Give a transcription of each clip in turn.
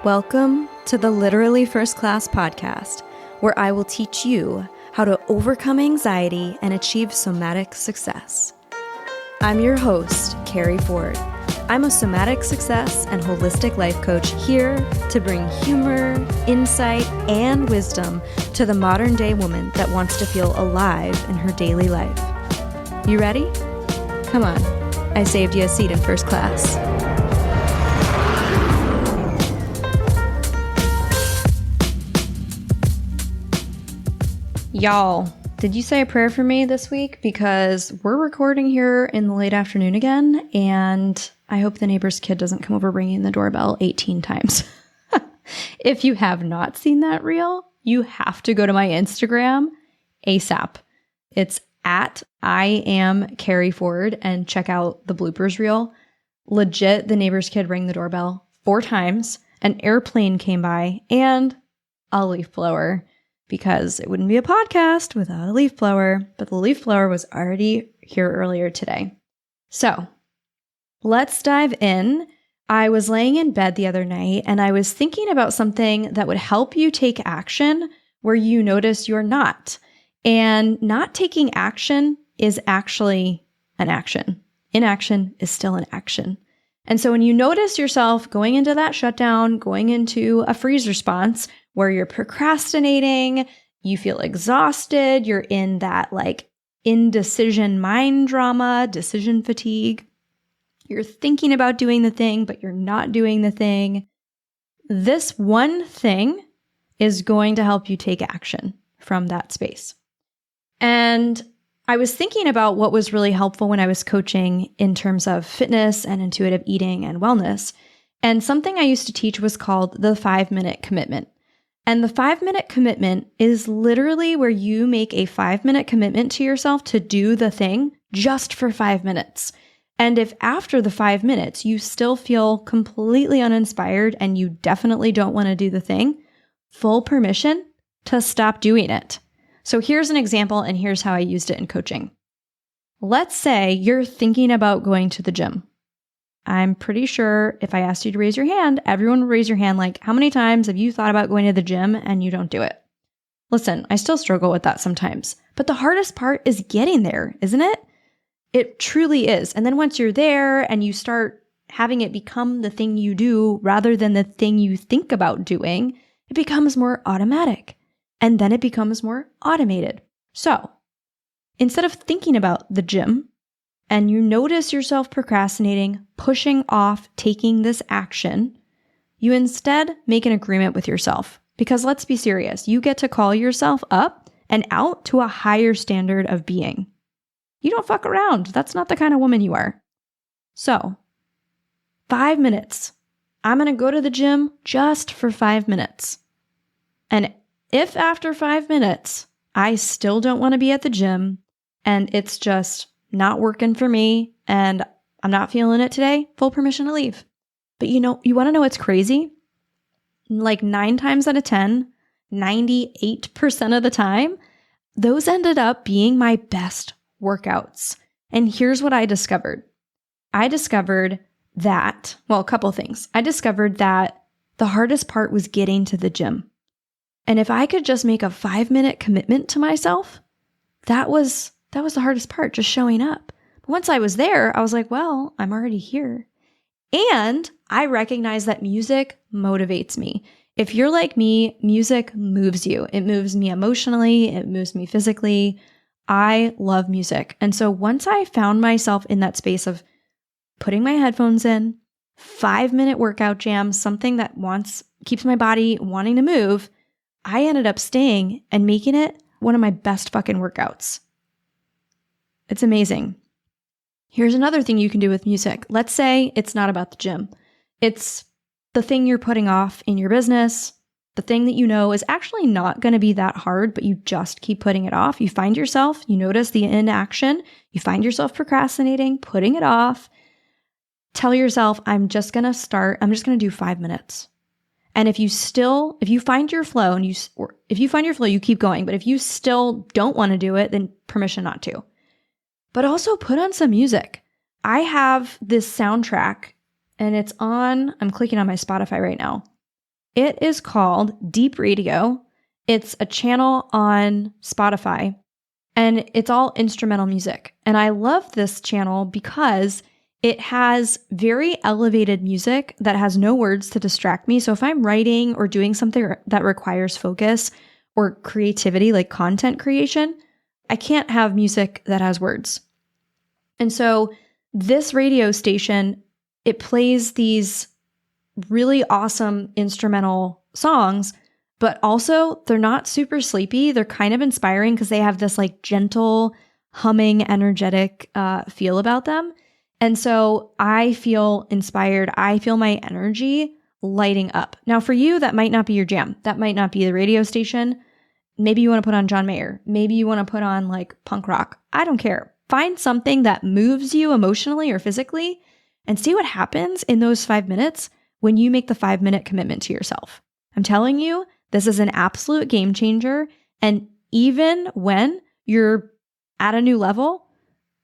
Welcome to the Literally First Class podcast, where I will teach you how to overcome anxiety and achieve somatic success. I'm your host, Keri Ford. I'm a somatic success and holistic life coach here to bring humor, insight, and wisdom to the modern day woman that wants to feel alive in her daily life. You ready? Come on, I saved you a seat in first class. Y'all, did you say a prayer for me this week? Because we're recording here in the late afternoon again, and I hope the neighbor's kid doesn't come over ringing the doorbell 18 times. If you have not seen that reel, you have to go to my Instagram ASAP. It's at I am Keri Ford and check out the bloopers reel. Legit, the neighbor's kid rang the doorbell 4 times, an airplane came by, and a leaf blower. Because it wouldn't be a podcast without a leaf blower, but the leaf blower was already here earlier today. So let's dive in. I was laying in bed the other night and I was thinking about something that would help you take action where you notice you're not. And not taking action is actually an action. Inaction is still an action. And so when you notice yourself going into that shutdown, going into a freeze response, where you're procrastinating, you feel exhausted, you're in that indecision mind drama, decision fatigue. You're thinking about doing the thing, but you're not doing the thing. This one thing is going to help you take action from that space. And I was thinking about what was really helpful when I was coaching in terms of fitness and intuitive eating and wellness. And something I used to teach was called the 5-minute commitment. And the 5-minute commitment is literally where you make a 5-minute commitment to yourself to do the thing just for 5 minutes. And if after the 5 minutes you still feel completely uninspired and you definitely don't want to do the thing, full permission to stop doing it. So here's an example, and here's how I used it in coaching. Let's say you're thinking about going to the gym. I'm pretty sure if I asked you to raise your hand, everyone would raise your hand like, how many times have you thought about going to the gym and you don't do it? Listen, I still struggle with that sometimes, but the hardest part is getting there, isn't it? It truly is. And then once you're there and you start having it become the thing you do rather than the thing you think about doing, it becomes more automatic. And then it becomes more automated. So instead of thinking about the gym, and you notice yourself procrastinating, pushing off taking this action, you instead make an agreement with yourself. Because let's be serious, you get to call yourself up and out to a higher standard of being. You don't fuck around. That's not the kind of woman you are. So, 5 minutes. I'm going to go to the gym just for 5 minutes. And if after 5 minutes, I still don't want to be at the gym and it's just not working for me and I'm not feeling it today, full permission to leave. But you want to know what's crazy? 9 times out of 10, 98% of the time, those ended up being my best workouts. And here's what I discovered. I discovered that, a couple things. I discovered that the hardest part was getting to the gym. And if I could just make a 5-minute commitment to myself, that was the hardest part, just showing up. But once I was there, I was like, well, I'm already here. And I recognize that music motivates me. If you're like me, music moves you. It moves me emotionally. It moves me physically. I love music. And so once I found myself in that space of putting my headphones in, 5-minute workout jams, something that keeps my body wanting to move, I ended up staying and making it one of my best fucking workouts. It's amazing. Here's another thing you can do with music. Let's say it's not about the gym. It's the thing you're putting off in your business, the thing that you know is actually not going to be that hard, but you just keep putting it off. You notice the inaction, you find yourself procrastinating, putting it off. Tell yourself, I'm just going to do 5 minutes. And if you find your flow you keep going. But if you still don't want to do it, then permission not to. But also put on some music. I have this soundtrack and I'm clicking on my Spotify right now. It is called Deep Radio. It's a channel on Spotify, and it's all instrumental music. And I love this channel because it has very elevated music that has no words to distract me. So if I'm writing or doing something that requires focus or creativity, like content creation, I can't have music that has words. And so this radio station, it plays these really awesome instrumental songs, but also they're not super sleepy. They're kind of inspiring because they have this like gentle, humming, energetic feel about them. And so I feel inspired. I feel my energy lighting up. Now for you, that might not be your jam. That might not be the radio station. Maybe you want to put on John Mayer. Maybe you want to put on like punk rock. I don't care. Find something that moves you emotionally or physically and see what happens in those 5 minutes when you make the 5-minute commitment to yourself. I'm telling you, this is an absolute game changer. And even when you're at a new level,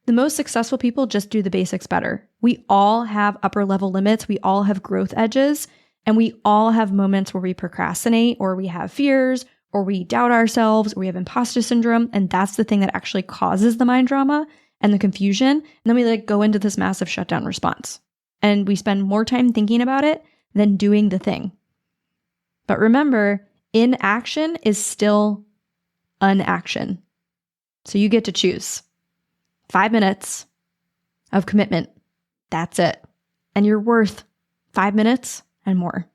the most successful people just do the basics better. We all have upper level limits. We all have growth edges, and we all have moments where we procrastinate or we have fears or we doubt ourselves or we have imposter syndrome. And that's the thing that actually causes the mind drama and the confusion. And then we like go into this massive shutdown response and we spend more time thinking about it than doing the thing. But remember, inaction is still unaction. So you get to choose 5 minutes of commitment. That's it. And you're worth 5 minutes and more.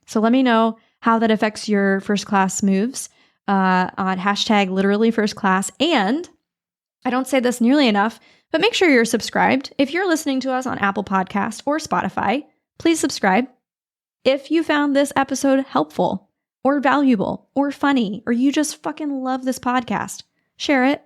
So let me know how that affects your first class moves on hashtag literally first class. And I don't say this nearly enough, but make sure you're subscribed. If you're listening to us on Apple Podcasts or Spotify, please subscribe. If you found this episode helpful or valuable or funny, or you just fucking love this podcast, share it,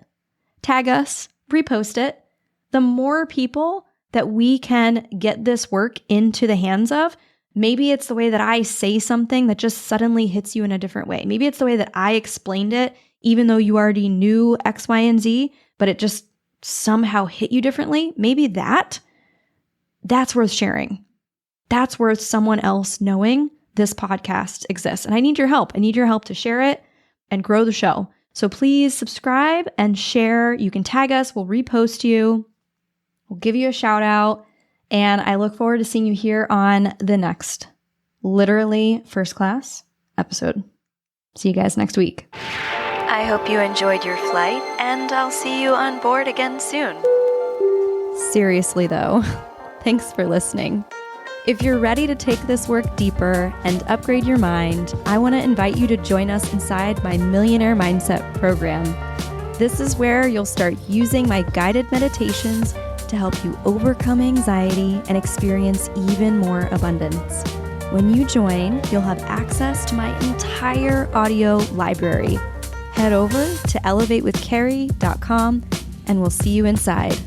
tag us, repost it. The more people that we can get this work into the hands of, maybe it's the way that I say something that just suddenly hits you in a different way. Maybe it's the way that I explained it, even though you already knew X, Y, and Z, but it just somehow hit you differently. Maybe that's worth sharing. That's worth someone else knowing this podcast exists. And I need your help. I need your help to share it and grow the show. So please subscribe and share. You can tag us. We'll repost you. We'll give you a shout out. And I look forward to seeing you here on the next Literally First Class episode. See you guys next week. I hope you enjoyed your flight, and I'll see you on board again soon. Seriously though, thanks for listening. If you're ready to take this work deeper and upgrade your mind, I want to invite you to join us inside my Millionaire Mindset program. This is where you'll start using my guided meditations to help you overcome anxiety and experience even more abundance. When you join, you'll have access to my entire audio library. Head over to elevatewithkeri.com and we'll see you inside.